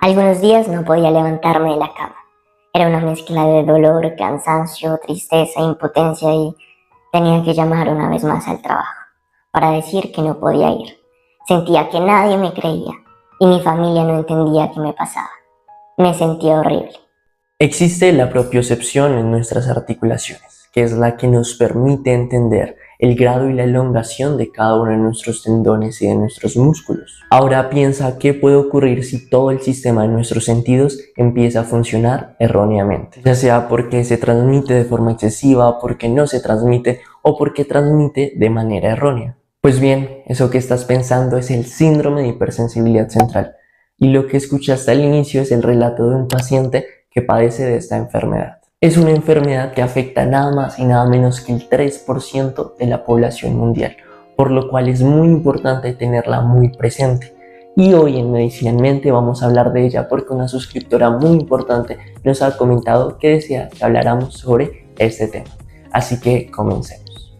Algunos días no podía levantarme de la cama. Era una mezcla de dolor, cansancio, tristeza, impotencia y tenía que llamar una vez más al trabajo para decir que no podía ir. Sentía que nadie me creía y mi familia no entendía qué me pasaba. Me sentía horrible. Existe la propiocepción en nuestras articulaciones, que es la que nos permite entender el grado y la elongación de cada uno de nuestros tendones y de nuestros músculos. Ahora piensa qué puede ocurrir si todo el sistema de nuestros sentidos empieza a funcionar erróneamente, ya sea porque se transmite de forma excesiva, porque no se transmite o porque transmite de manera errónea. Pues bien, eso que estás pensando es el síndrome de hipersensibilidad central, y lo que escuchaste al inicio es el relato de un paciente que padece de esta enfermedad. Es una enfermedad que afecta nada más y nada menos que el 3% de la población mundial, por lo cual es muy importante tenerla muy presente. Y hoy en Medicina en Mente vamos a hablar de ella porque una suscriptora muy importante nos ha comentado que desea que habláramos sobre este tema. Así que comencemos.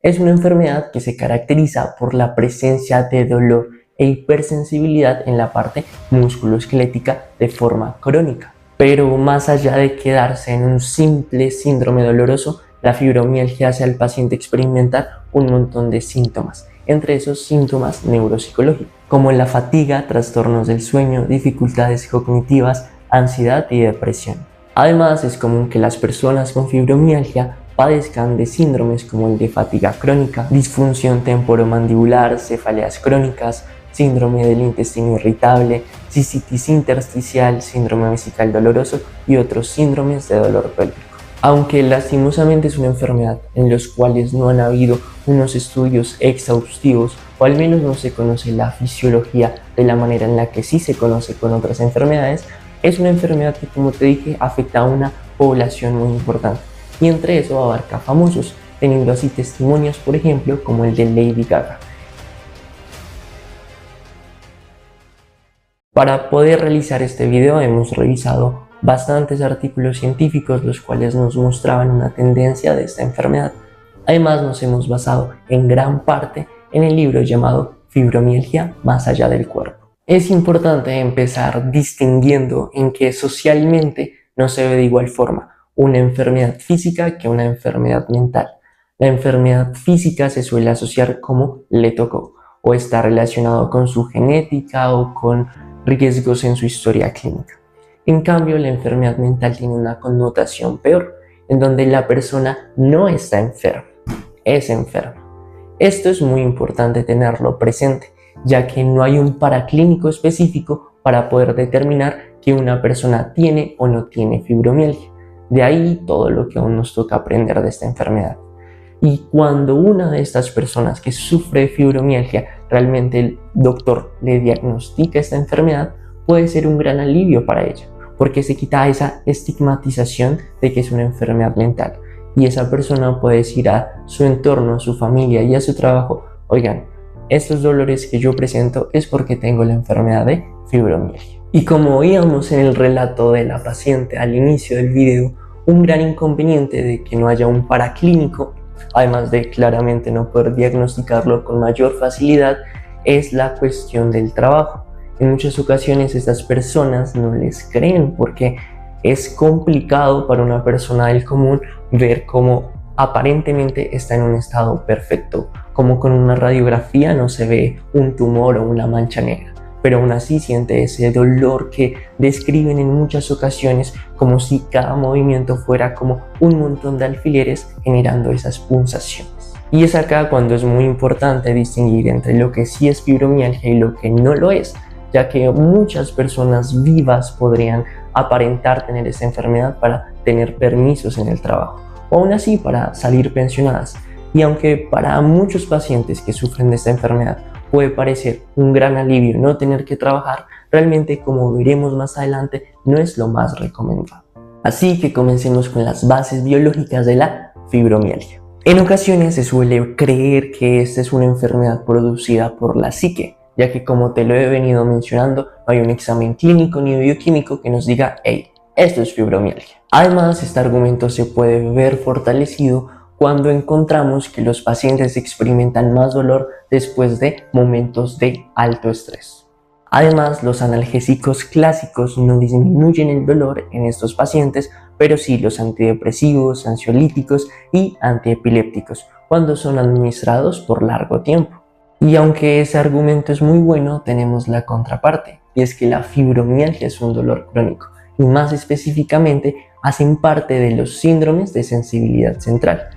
Es una enfermedad que se caracteriza por la presencia de dolor e hipersensibilidad en la parte musculoesquelética de forma crónica. Pero más allá de quedarse en un simple síndrome doloroso, la fibromialgia hace al paciente experimentar un montón de síntomas, entre esos síntomas neuropsicológicos, como la fatiga, trastornos del sueño, dificultades cognitivas, ansiedad y depresión. Además, es común que las personas con fibromialgia padezcan de síndromes como el de fatiga crónica, disfunción temporomandibular, cefaleas crónicas, síndrome del intestino irritable, cistitis intersticial, síndrome vesical doloroso y otros síndromes de dolor pélvico. Aunque lastimosamente es una enfermedad en los cuales no han habido unos estudios exhaustivos, o al menos no se conoce la fisiología de la manera en la que sí se conoce con otras enfermedades, es una enfermedad que, como te dije, afecta a una población muy importante. Y entre eso abarca famosos, teniendo así testimonios, por ejemplo, como el de Lady Gaga. Para poder realizar este video hemos revisado bastantes artículos científicos los cuales nos mostraban una tendencia de esta enfermedad. Además nos hemos basado en gran parte en el libro llamado Fibromialgia más allá del cuerpo. Es importante empezar distinguiendo en que socialmente no se ve de igual forma una enfermedad física que una enfermedad mental. La enfermedad física se suele asociar como le tocó o está relacionado con su genética o con riesgos en su historia clínica. En cambio, la enfermedad mental tiene una connotación peor, en donde la persona no está enferma, es enferma. Esto es muy importante tenerlo presente, ya que no hay un paraclínico específico para poder determinar que una persona tiene o no tiene fibromialgia. De ahí todo lo que aún nos toca aprender de esta enfermedad. Y cuando una de estas personas que sufre de fibromialgia, realmente el doctor le diagnostica esta enfermedad, puede ser un gran alivio para ella, porque se quita esa estigmatización de que es una enfermedad mental. Y esa persona puede decir a su entorno, a su familia y a su trabajo: oigan, estos dolores que yo presento es porque tengo la enfermedad de fibromialgia. Y como oíamos en el relato de la paciente al inicio del video, un gran inconveniente de que no haya un paraclínico, además de claramente no poder diagnosticarlo con mayor facilidad, es la cuestión del trabajo. En muchas ocasiones estas personas no les creen porque es complicado para una persona del común ver cómo aparentemente está en un estado perfecto, como con una radiografía no se ve un tumor o una mancha negra, pero aún así siente ese dolor que describen en muchas ocasiones como si cada movimiento fuera como un montón de alfileres generando esas pulsaciones. Y es acá cuando es muy importante distinguir entre lo que sí es fibromialgia y lo que no lo es, ya que muchas personas vivas podrían aparentar tener esta enfermedad para tener permisos en el trabajo, o aún así para salir pensionadas. Y aunque para muchos pacientes que sufren de esta enfermedad puede parecer un gran alivio no tener que trabajar, realmente, como veremos más adelante, no es lo más recomendado. Así que comencemos con las bases biológicas de la fibromialgia. En ocasiones se suele creer que esta es una enfermedad producida por la psique, ya que, como te lo he venido mencionando, no hay un examen clínico ni bioquímico que nos diga: hey, esto es fibromialgia. Además, este argumento se puede ver fortalecido cuando encontramos que los pacientes experimentan más dolor después de momentos de alto estrés. Además, los analgésicos clásicos no disminuyen el dolor en estos pacientes, pero sí los antidepresivos, ansiolíticos y antiepilépticos, cuando son administrados por largo tiempo. Y aunque ese argumento es muy bueno, tenemos la contraparte, y es que la fibromialgia es un dolor crónico, y más específicamente hacen parte de los síndromes de sensibilidad central.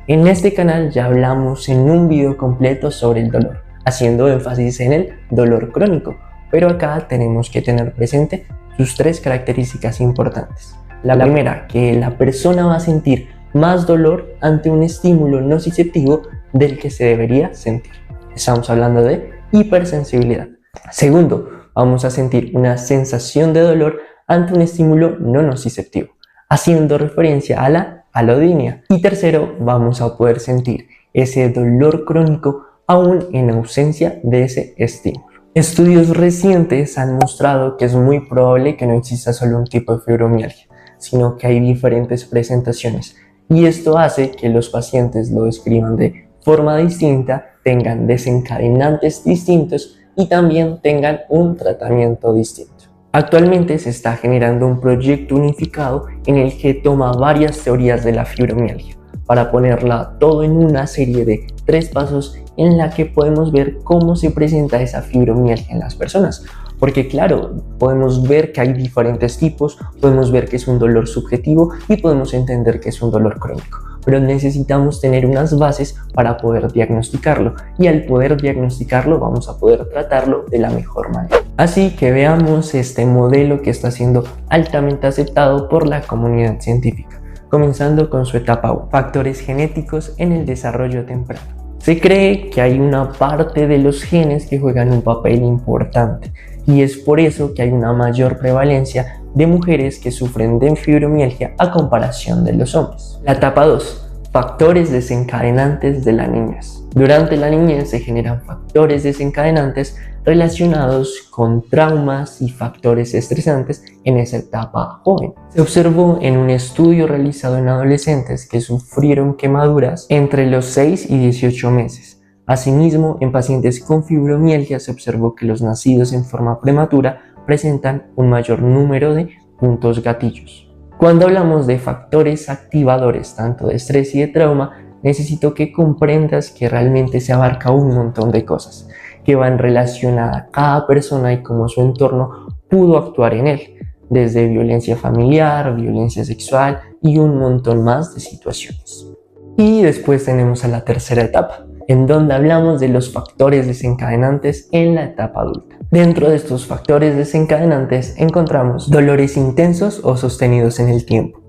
En este canal ya hablamos en un video completo sobre el dolor, haciendo énfasis en el dolor crónico, pero acá tenemos que tener presente sus tres características importantes. La primera, que la persona va a sentir más dolor ante un estímulo nociceptivo del que se debería sentir. Estamos hablando de hipersensibilidad. Segundo, vamos a sentir una sensación de dolor ante un estímulo no nociceptivo, haciendo referencia a la alodinia. Y tercero, vamos a poder sentir ese dolor crónico aún en ausencia de ese estímulo. Estudios recientes han mostrado que es muy probable que no exista solo un tipo de fibromialgia, sino que hay diferentes presentaciones, y esto hace que los pacientes lo describan de forma distinta, tengan desencadenantes distintos y también tengan un tratamiento distinto. Actualmente se está generando un proyecto unificado en el que toma varias teorías de la fibromialgia para ponerla todo en una serie de 3 pasos en la que podemos ver cómo se presenta esa fibromialgia en las personas. Porque claro, podemos ver que hay diferentes tipos, podemos ver que es un dolor subjetivo y podemos entender que es un dolor crónico. Pero necesitamos tener unas bases para poder diagnosticarlo, y al poder diagnosticarlo vamos a poder tratarlo de la mejor manera. Así que veamos este modelo que está siendo altamente aceptado por la comunidad científica, comenzando con su etapa 1, factores genéticos en el desarrollo temprano. Se cree que hay una parte de los genes que juegan un papel importante, y es por eso que hay una mayor prevalencia de mujeres que sufren de fibromialgia a comparación de los hombres. La etapa 2, factores desencadenantes de la niñez. Durante la niñez se generan factores desencadenantes relacionados con traumas y factores estresantes en esa etapa joven. Se observó en un estudio realizado en adolescentes que sufrieron quemaduras entre los 6 y 18 meses. Asimismo, en pacientes con fibromialgia se observó que los nacidos en forma prematura presentan un mayor número de puntos gatillos. Cuando hablamos de factores activadores tanto de estrés y de trauma, necesito que comprendas que realmente se abarca un montón de cosas que van relacionadas a cada persona y cómo su entorno pudo actuar en él, desde violencia familiar, violencia sexual y un montón más de situaciones. Y después tenemos a la tercera etapa, en donde hablamos de los factores desencadenantes en la etapa adulta. Dentro de estos factores desencadenantes encontramos dolores intensos o sostenidos en el tiempo,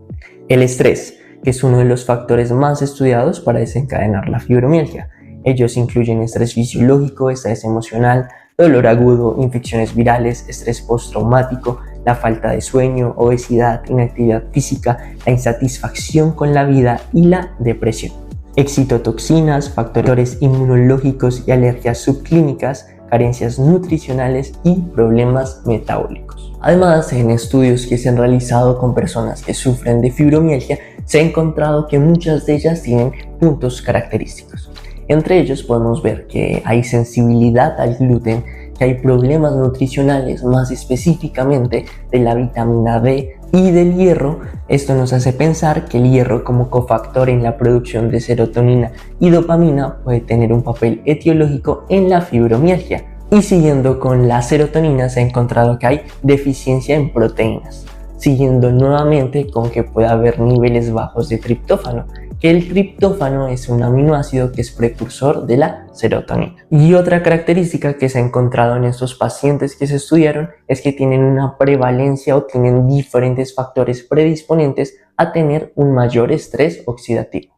el estrés, que es uno de los factores más estudiados para desencadenar la fibromialgia. Ellos incluyen estrés fisiológico, estrés emocional, dolor agudo, infecciones virales, estrés postraumático, la falta de sueño, obesidad, inactividad física, la insatisfacción con la vida y la depresión. Excitotoxinas, factores inmunológicos y alergias subclínicas, carencias nutricionales y problemas metabólicos. Además, en estudios que se han realizado con personas que sufren de fibromialgia, se ha encontrado que muchas de ellas tienen puntos característicos. Entre ellos podemos ver que hay sensibilidad al gluten, que hay problemas nutricionales, más específicamente de la vitamina D y del hierro. Esto nos hace pensar que el hierro, como cofactor en la producción de serotonina y dopamina, puede tener un papel etiológico en la fibromialgia. Y siguiendo con la serotonina, se ha encontrado que hay deficiencia en proteínas, siguiendo nuevamente con que puede haber niveles bajos de triptófano, que el triptófano es un aminoácido que es precursor de la serotonina. Y otra característica que se ha encontrado en estos pacientes que se estudiaron es que tienen una prevalencia o tienen diferentes factores predisponentes a tener un mayor estrés oxidativo.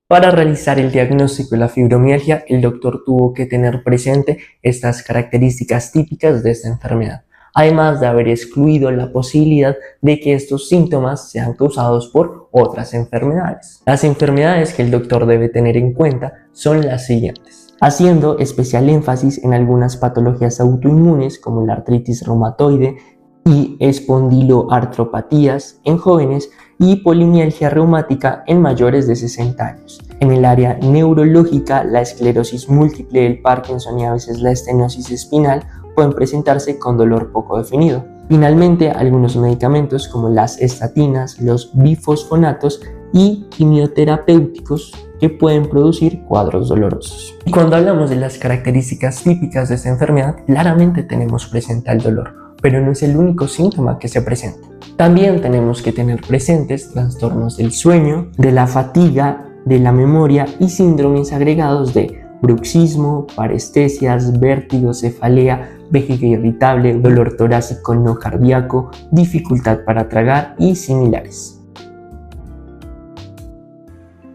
Para realizar el diagnóstico de la fibromialgia, el doctor tuvo que tener presente estas características típicas de esta enfermedad, además de haber excluido la posibilidad de que estos síntomas sean causados por otras enfermedades. Las enfermedades que el doctor debe tener en cuenta son las siguientes, haciendo especial énfasis en algunas patologías autoinmunes como la artritis reumatoide y espondiloartropatías en jóvenes, y polimialgia reumática en mayores de 60 años. En el área neurológica, la esclerosis múltiple, el Parkinson y a veces la estenosis espinal pueden presentarse con dolor poco definido. Finalmente, algunos medicamentos como las estatinas, los bifosfonatos y quimioterapéuticos que pueden producir cuadros dolorosos. Y cuando hablamos de las características típicas de esta enfermedad, claramente tenemos presente el dolor, pero no es el único síntoma que se presenta. También tenemos que tener presentes trastornos del sueño, de la fatiga, de la memoria y síndromes agregados de bruxismo, parestesias, vértigo, cefalea, vejiga irritable, dolor torácico no cardíaco, dificultad para tragar y similares.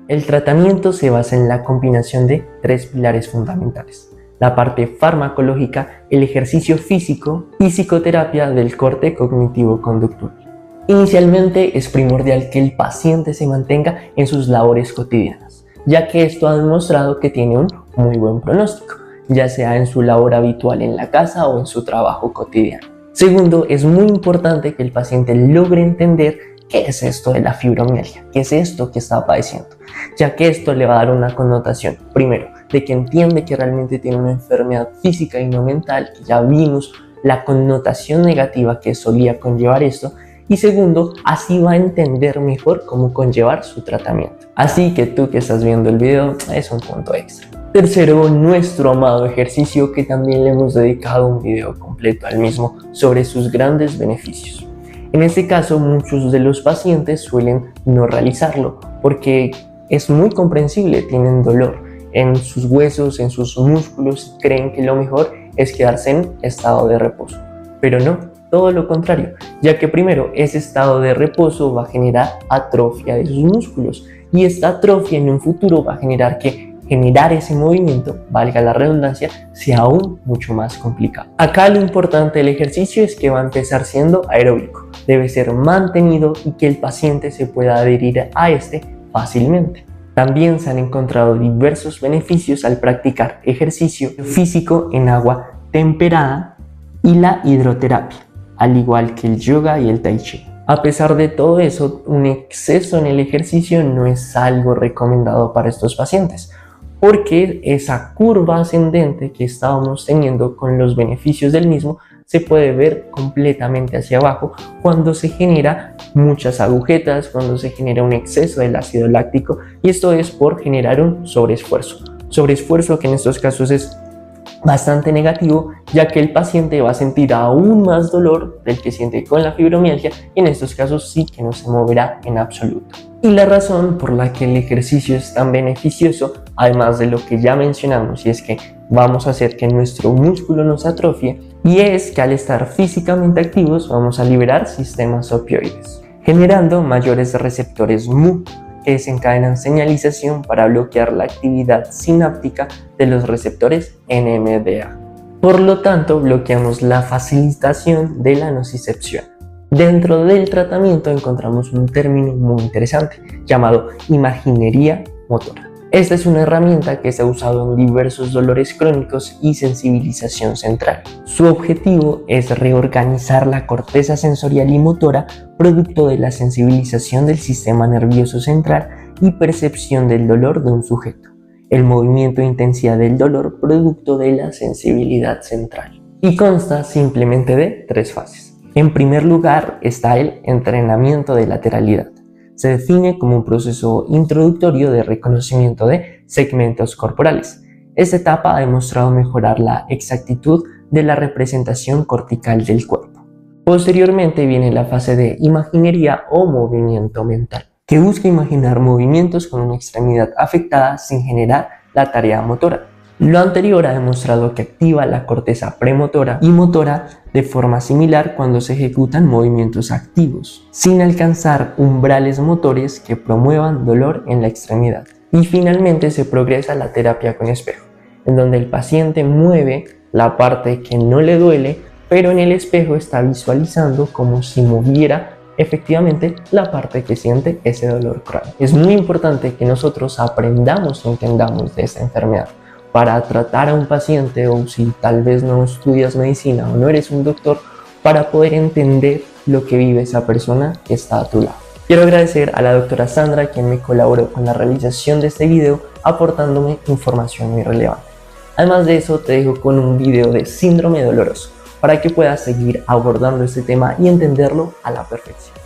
El tratamiento se basa en la combinación de tres pilares fundamentales: la parte farmacológica, el ejercicio físico y psicoterapia del corte cognitivo-conductual. Inicialmente es primordial que el paciente se mantenga en sus labores cotidianas, ya que esto ha demostrado que tiene un muy buen pronóstico, ya sea en su labor habitual en la casa o en su trabajo cotidiano. Segundo, es muy importante que el paciente logre entender qué es esto de la fibromialgia, qué es esto que está padeciendo, ya que esto le va a dar una connotación, primero, de que entiende que realmente tiene una enfermedad física y no mental, que ya vimos la connotación negativa que solía conllevar esto, y segundo, así va a entender mejor cómo conllevar su tratamiento. Así que tú que estás viendo el video es un punto extra. Tercero, nuestro amado ejercicio, que también le hemos dedicado un video completo al mismo sobre sus grandes beneficios. En este caso, muchos de los pacientes suelen no realizarlo porque es muy comprensible, tienen dolor en sus huesos, en sus músculos y creen que lo mejor es quedarse en estado de reposo. Pero no, todo lo contrario, ya que primero ese estado de reposo va a generar atrofia de sus músculos y esta atrofia en un futuro va a generar que generar ese movimiento, valga la redundancia, sea aún mucho más complicado. Acá lo importante del ejercicio es que va a empezar siendo aeróbico, debe ser mantenido y que el paciente se pueda adherir a este fácilmente. También se han encontrado diversos beneficios al practicar ejercicio físico en agua temperada y la hidroterapia, al igual que el yoga y el tai chi. A pesar de todo eso, un exceso en el ejercicio no es algo recomendado para estos pacientes, porque esa curva ascendente que estábamos teniendo con los beneficios del mismo se puede ver completamente hacia abajo cuando se genera muchas agujetas, cuando se genera un exceso del ácido láctico, y esto es por generar un sobreesfuerzo que en estos casos es bastante negativo, ya que el paciente va a sentir aún más dolor del que siente con la fibromialgia y en estos casos sí que no se moverá en absoluto. Y la razón por la que el ejercicio es tan beneficioso, además de lo que ya mencionamos, y es que vamos a hacer que nuestro músculo no se atrofie, y es que al estar físicamente activos vamos a liberar sistemas opioides, generando mayores receptores Mu, que desencadenan señalización para bloquear la actividad sináptica de los receptores NMDA. Por lo tanto, bloqueamos la facilitación de la nocicepción. Dentro del tratamiento encontramos un término muy interesante llamado imaginería motora. Esta es una herramienta que se ha usado en diversos dolores crónicos y sensibilización central. Su objetivo es reorganizar la corteza sensorial y motora producto de la sensibilización del sistema nervioso central y percepción del dolor de un sujeto. El movimiento e intensidad del dolor producto de la sensibilidad central. Y consta simplemente de tres fases. En primer lugar está el entrenamiento de lateralidad. Se define como un proceso introductorio de reconocimiento de segmentos corporales. Esta etapa ha demostrado mejorar la exactitud de la representación cortical del cuerpo. Posteriormente viene la fase de imaginería o movimiento mental, que busca imaginar movimientos con una extremidad afectada sin generar la tarea motora. Lo anterior ha demostrado que activa la corteza premotora y motora de forma similar cuando se ejecutan movimientos activos, sin alcanzar umbrales motores que promuevan dolor en la extremidad. Y finalmente se progresa a la terapia con espejo, en donde el paciente mueve la parte que no le duele, pero en el espejo está visualizando como si moviera efectivamente la parte que siente ese dolor crónico. Es muy importante que nosotros aprendamos y entendamos de esta enfermedad para tratar a un paciente, o si tal vez no estudias medicina o no eres un doctor, para poder entender lo que vive esa persona que está a tu lado. Quiero agradecer a la doctora Sandra, quien me colaboró con la realización de este video, aportándome información muy relevante. Además de eso, te dejo con un video de síndrome doloroso, para que puedas seguir abordando este tema y entenderlo a la perfección.